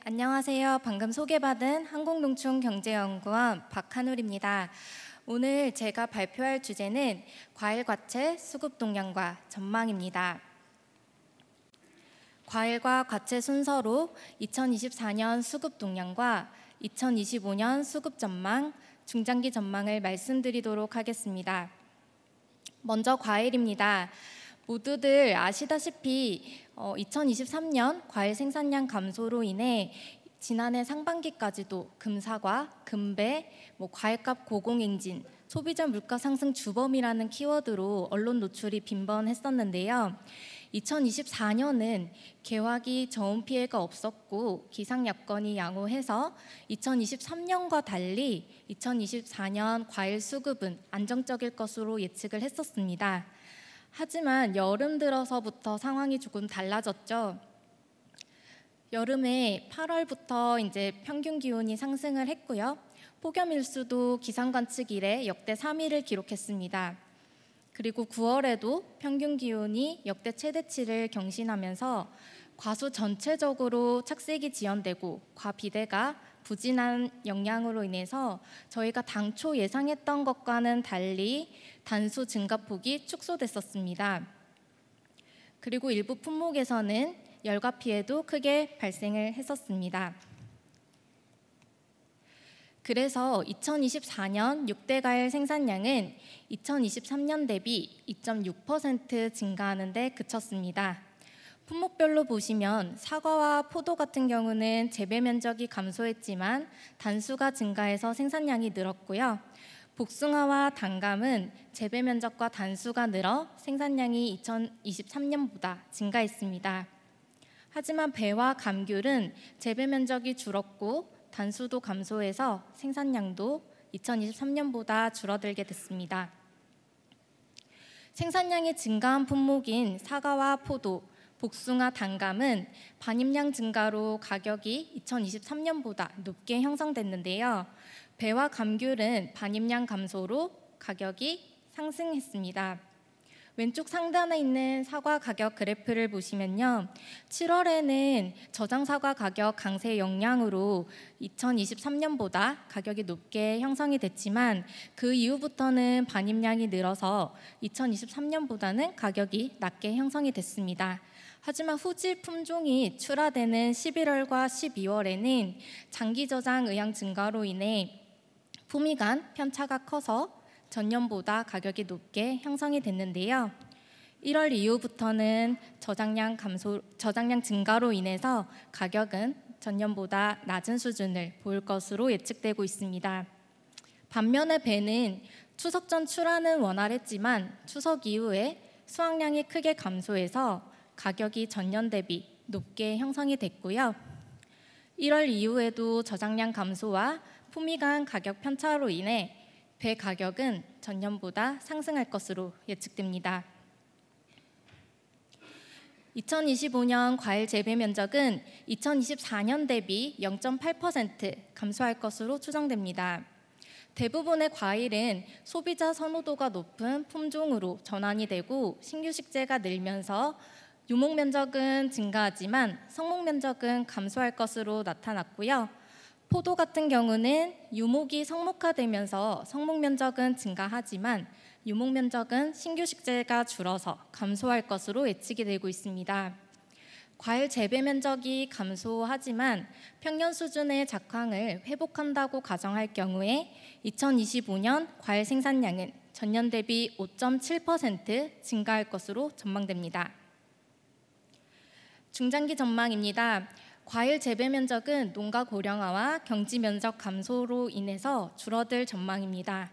안녕하세요. 방금 소개받은 한국농촌경제연구원 박한울입니다. 오늘 제가 발표할 주제는 과일 과채 수급 동향과 전망입니다. 과일과 과채 순서로 2024년 수급 동향과 2025년 수급 전망, 중장기 전망을 말씀드리도록 하겠습니다. 먼저 과일입니다. 모두들 아시다시피 2023년 과일 생산량 감소로 인해 지난해 상반기까지도 금사과, 금배, 과일값 고공행진, 소비자 물가 상승 주범이라는 키워드로 언론 노출이 빈번했었는데요. 2024년은 개화기 저온 피해가 없었고 기상 여건이 양호해서 2023년과 달리 2024년 과일 수급은 안정적일 것으로 예측을 했었습니다. 하지만 여름 들어서부터 상황이 조금 달라졌죠. 여름에 8월부터 이제 평균 기온이 상승을 했고요. 폭염 일수도 기상 관측 이래 역대 3위를 기록했습니다. 그리고 9월에도 평균 기온이 역대 최대치를 경신하면서 과수 전체적으로 착색이 지연되고 과비대가 부진한 영향으로 인해서 저희가 당초 예상했던 것과는 달리 단수 증가폭이 축소됐었습니다. 그리고 일부 품목에서는 열과 피해도 크게 발생을 했었습니다. 그래서 2024년 6대 과일 생산량은 2023년 대비 2.6% 증가하는 데 그쳤습니다. 품목별로 보시면 사과와 포도 같은 경우는 재배 면적이 감소했지만 단수가 증가해서 생산량이 늘었고요. 복숭아와 단감은 재배 면적과 단수가 늘어 생산량이 2023년보다 증가했습니다. 하지만 배와 감귤은 재배 면적이 줄었고 단수도 감소해서 생산량도 2023년보다 줄어들게 됐습니다. 생산량이 증가한 품목인 사과와 포도, 복숭아, 단감은 반입량 증가로 가격이 2023년보다 높게 형성됐는데요. 배와 감귤은 반입량 감소로 가격이 상승했습니다. 왼쪽 상단에 있는 사과 가격 그래프를 보시면요. 7월에는 저장 사과 가격 강세 영향으로 2023년보다 가격이 높게 형성이 됐지만 그 이후부터는 반입량이 늘어서 2023년보다는 가격이 낮게 형성이 됐습니다. 하지만 후질 품종이 출하되는 11월과 12월에는 장기 저장 의향 증가로 인해 품위 간 편차가 커서 전년보다 가격이 높게 형성이 됐는데요. 1월 이후부터는 저장량 증가로 인해서 가격은 전년보다 낮은 수준을 보일 것으로 예측되고 있습니다. 반면에 배는 추석 전 출하는 원활했지만 추석 이후에 수확량이 크게 감소해서 가격이 전년 대비 높게 형성이 됐고요. 1월 이후에도 저장량 감소와 품위 간 가격 편차로 인해 배 가격은 전년보다 상승할 것으로 예측됩니다. 2025년 과일 재배 면적은 2024년 대비 0.8% 감소할 것으로 추정됩니다. 대부분의 과일은 소비자 선호도가 높은 품종으로 전환이 되고 신규 식재가 늘면서 유목 면적은 증가하지만 성목 면적은 감소할 것으로 나타났고요. 포도 같은 경우는 유목이 성목화되면서 성목 면적은 증가하지만 유목 면적은 신규 식재가 줄어서 감소할 것으로 예측이 되고 있습니다. 과일 재배 면적이 감소하지만 평년 수준의 작황을 회복한다고 가정할 경우에 2025년 과일 생산량은 전년 대비 5.7% 증가할 것으로 전망됩니다. 중장기 전망입니다. 과일 재배 면적은 농가 고령화와 경지 면적 감소로 인해서 줄어들 전망입니다.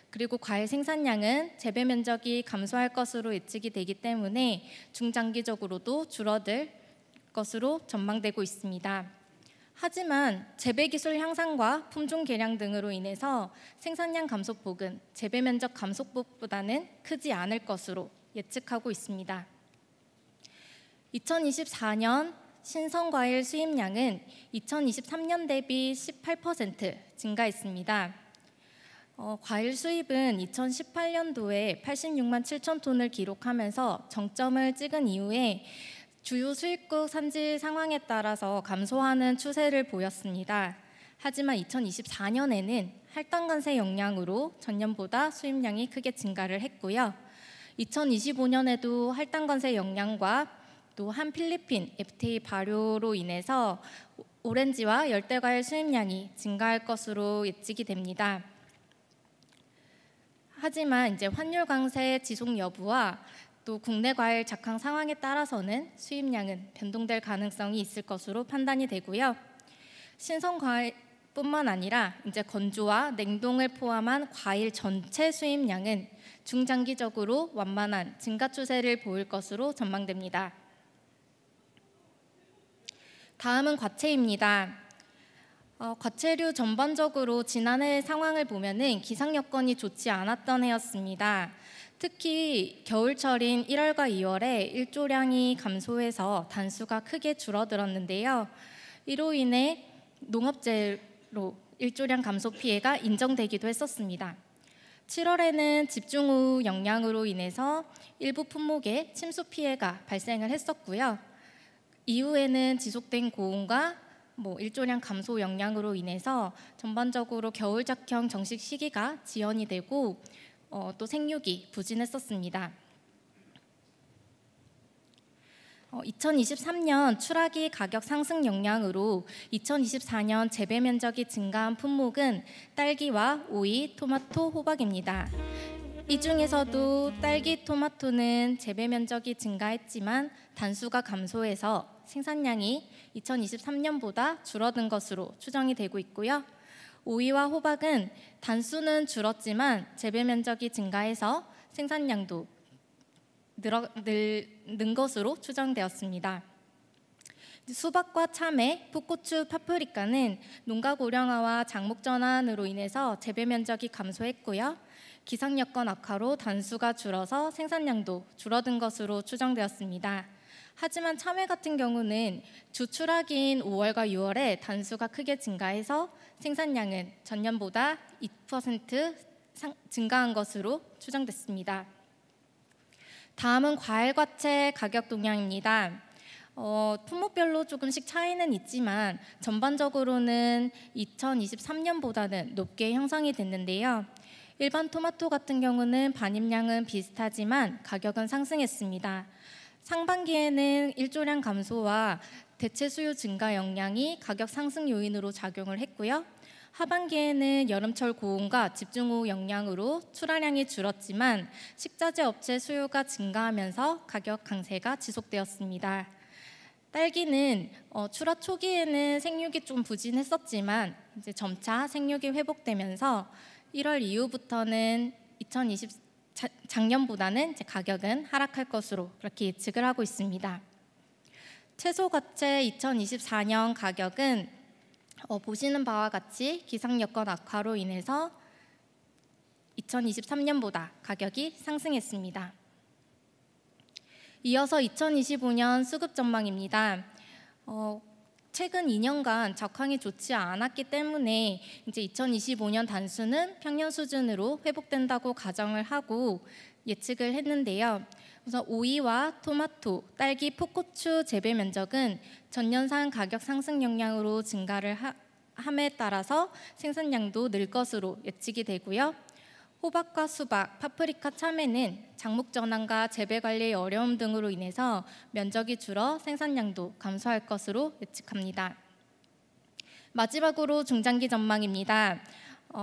그리고 과일 생산량은 재배 면적이 감소할 것으로 예측이 되기 때문에 중장기적으로도 줄어들 것으로 전망되고 있습니다. 하지만 재배 기술 향상과 품종 개량 등으로 인해서 생산량 감소폭은 재배 면적 감소폭보다는 크지 않을 것으로 예측하고 있습니다. 2024년 신선과일 수입량은 2023년 대비 18% 증가했습니다. 과일 수입은 2018년도에 86만 7천 톤을 기록하면서 정점을 찍은 이후에 주요 수입국 산지 상황에 따라서 감소하는 추세를 보였습니다. 하지만 2024년에는 할당관세 영향으로 전년보다 수입량이 크게 증가를 했고요. 2025년에도 할당관세 영향과 또 한 필리핀 FTA 발효로 인해서 오렌지와 열대과일 수입량이 증가할 것으로 예측이 됩니다. 하지만 이제 환율 강세 지속 여부와 또 국내 과일 작황 상황에 따라서는 수입량은 변동될 가능성이 있을 것으로 판단이 되고요. 신선 과일뿐만 아니라 이제 건조와 냉동을 포함한 과일 전체 수입량은 중장기적으로 완만한 증가 추세를 보일 것으로 전망됩니다. 다음은 과채입니다. 과채류 전반적으로 지난해 상황을 보면은 기상 여건이 좋지 않았던 해였습니다. 특히 겨울철인 1월과 2월에 일조량이 감소해서 단수가 크게 줄어들었는데요. 이로 인해 농업재로 일조량 감소 피해가 인정되기도 했었습니다. 7월에는 집중호우 영향으로 인해서 일부 품목에 침수 피해가 발생을 했었고요. 이후에는 지속된 고온과 일조량 감소 영향으로 인해서 전반적으로 겨울작형 정식 시기가 지연이 되고 또 생육이 부진했었습니다. 2023년 출하기 가격 상승 영향으로 2024년 재배 면적이 증가한 품목은 딸기와 오이, 토마토, 호박입니다. 이 중에서도 딸기, 토마토는 재배 면적이 증가했지만 단수가 감소해서 생산량이 2023년보다 줄어든 것으로 추정이 되고 있고요. 오이와 호박은 단수는 줄었지만 재배 면적이 증가해서 생산량도 는 것으로 추정되었습니다. 수박과 참외, 풋고추, 파프리카는 농가 고령화와 작목 전환으로 인해서 재배 면적이 감소했고요. 기상 여건 악화로 단수가 줄어서 생산량도 줄어든 것으로 추정되었습니다. 하지만 참외 같은 경우는 주 출하기인 5월과 6월에 단수가 크게 증가해서 생산량은 전년보다 2% 증가한 것으로 추정됐습니다. 다음은 과일과채 가격 동향입니다. 품목별로 조금씩 차이는 있지만 전반적으로는 2023년보다는 높게 형성이 됐는데요. 일반 토마토 같은 경우는 반입량은 비슷하지만 가격은 상승했습니다. 상반기에는 일조량 감소와 대체 수요 증가 영향이 가격 상승 요인으로 작용을 했고요. 하반기에는 여름철 고온과 집중호우 영향으로 출하량이 줄었지만 식자재 업체 수요가 증가하면서 가격 강세가 지속되었습니다. 딸기는 출하 초기에는 생육이 좀 부진했었지만 이제 점차 생육이 회복되면서 1월 이후부터는 작년보다는 이제 가격은 하락할 것으로 그렇게 예측을 하고 있습니다. 채소 과채 2024년 가격은 보시는 바와 같이 기상 여건 악화로 인해서 2023년보다 가격이 상승했습니다. 이어서 2025년 수급 전망입니다. 최근 2년간 작황이 좋지 않았기 때문에 이제 2025년 단수는 평년 수준으로 회복된다고 가정을 하고 예측을 했는데요. 우선 오이와 토마토, 딸기, 풋고추 재배 면적은 전년상 가격 상승 영향으로 증가를 함에 따라서 생산량도 늘 것으로 예측이 되고요. 호박과 수박, 파프리카, 참외는 작목 전환과 재배 관리의 어려움 등으로 인해서 면적이 줄어 생산량도 감소할 것으로 예측합니다. 마지막으로 중장기 전망입니다.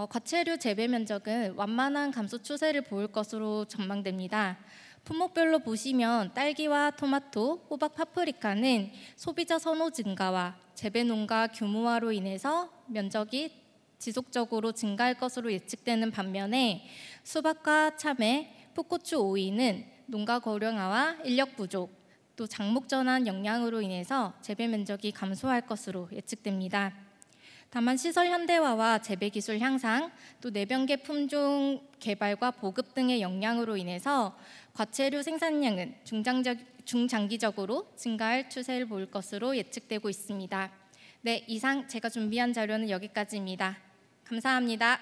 과채류 재배 면적은 완만한 감소 추세를 보일 것으로 전망됩니다. 품목별로 보시면 딸기와 토마토, 호박, 파프리카는 소비자 선호 증가와 재배 농가 규모화로 인해서 면적이 지속적으로 증가할 것으로 예측되는 반면에 수박과 참외, 풋고추, 오이는 농가 고령화와 인력 부족, 또 작목 전환 영향으로 인해서 재배 면적이 감소할 것으로 예측됩니다. 다만 시설 현대화와 재배 기술 향상, 또 내병계 품종 개발과 보급 등의 영향으로 인해서 과채류 생산량은 중장기적으로 증가할 추세를 보일 것으로 예측되고 있습니다. 네, 이상 제가 준비한 자료는 여기까지입니다. 감사합니다.